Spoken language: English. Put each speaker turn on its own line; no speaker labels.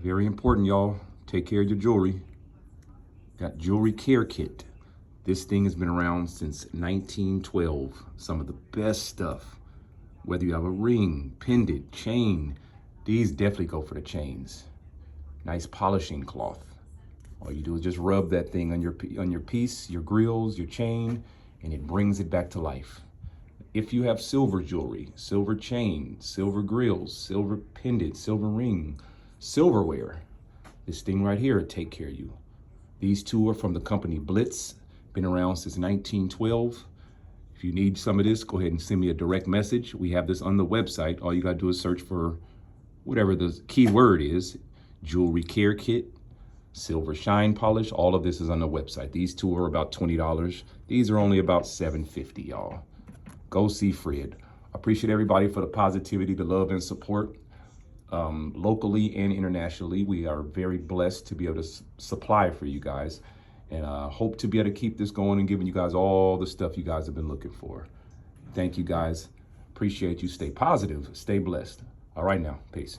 Very important, y'all. Take care of your jewelry. Got jewelry care kit. This thing has been around since 1912. Some of the best stuff. Whether you have a ring, pendant, chain, these definitely go for the chains. Nice polishing cloth. All you do is just rub that thing on your piece, your grills, your chain, and it brings it back to life. If you have silver jewelry, silver chain, silver grills, silver pendant, silver ring, silverware, this thing right here will take care of you. These two are from the company Blitz, been around since 1912. If you need some of this, go ahead and send me a direct message. We have this on the website. All you gotta do is search for whatever the key word is, jewelry care kit, silver shine polish. All of this is on the website. These two are about $20. These are only about $7.50, y'all. Go see Fred. Appreciate everybody for the positivity, the love, and support. Locally and internationally, we are very blessed to be able to supply for you guys, and hope to be able to keep this going and giving you guys all the stuff you guys have been looking for. Thank you guys. Appreciate you. Stay positive. Stay blessed. All right now. Peace.